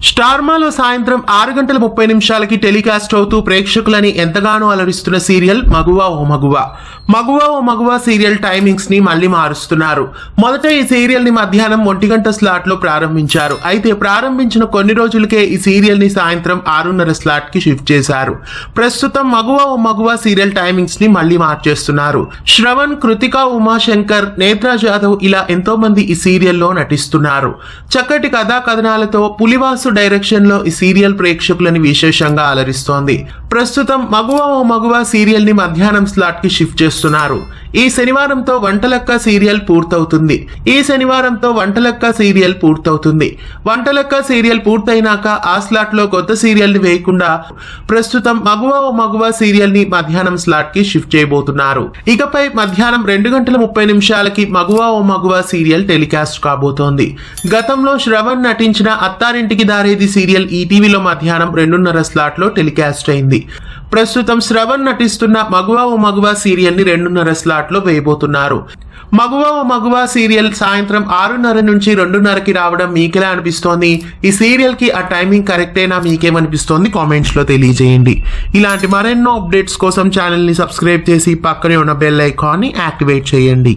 స్టార్మాలో సాయంత్రం 6:30 టెలికాస్ట్ అవుతూ ప్రేక్షకులని ఎంతగానో అలరిస్తున్న సీరియల్ మగువా ఓ మగువా. మగువా ఓ మగువా సీరియల్ టైమింగ్స్ ని మళ్ళీ మారుస్తున్నారు. మొదట ఈ సీరియల్ ని మధ్యాహ్నం 1 స్లాట్ లో ప్రారంభించారు. అయితే ప్రారంభించిన కొన్ని రోజులకే ఈ సీరియల్ ని సాయంత్రం 6:30 స్లాట్ కి షిఫ్ట్ చేశారు. ప్రస్తుతం మగువా ఓ మగువా సీరియల్ టైమింగ్స్ ని మళ్ళీ మార్చేస్తున్నారు. శ్రవణ్, కృతిక, ఉమాశంకర్, నేత్రా జాదవ్ ఇలా ఎంతో మంది ఈ సీరియల్లో నటిస్తున్నారు. చక్కటి కథా కథనాలతో పులివాసు డైరెక్షన్ లో ఈ సీరియల్ ప్రేక్షకులని విశేషంగా అలరిస్తోంది. ప్రస్తుతం మగువా ఓ మగువా సీరియల్ ని మధ్యాహ్నం స్లాట్ కి షిఫ్ట్ చేస్తున్నారు. ఈ శనివారంతో వంటలక్క సీరియల్ పూర్తవుతుంది. వంటలక్క సీరియల్ పూర్తయినాక ఆ స్లాట్ లో కొత్త సీరియల్ ని వేయకుండా ప్రస్తుతం మగువా ఓ మగువా సీరియల్ ని మధ్యాహ్నం స్లాట్ కి షిఫ్ట్ చేయబోతున్నారు. ఇకపై మధ్యాహ్నం 2:30 మగువా ఓ మగువా సీరియల్ టెలికాస్ట్ కాబోతోంది. గతంలో శ్రవణ్ నటించిన అత్తారింటికి దారేది సీరియల్ ఈటీవీలో మధ్యాహ్నం 2:30 స్లాట్ లో టెలికాస్ట్ అయింది. ప్రస్తుతం శ్రవణ్ నటిస్తున్న మగువా ఓ మగువా సీరియల్ ని 2:30 స్లాట్ లో వేయబోతున్నారు. మగువా ఓ మగువా సీరియల్ సాయంత్రం 6:30 నుంచి 2:30కి రావడం మీకెలా అనిపిస్తోంది? ఈ సీరియల్ కి ఆ టైమింగ్ కరెక్టేనా? మీకేమనిపిస్తోంది? కామెంట్స్ లో తెలియజేయండి. ఇలాంటి మరెన్నో అప్డేట్స్ కోసం ఛానల్ ని సబ్స్క్రైబ్ చేసి పక్కనే ఉన్న బెల్ ఐకాన్ ని యాక్టివేట్ చేయండి.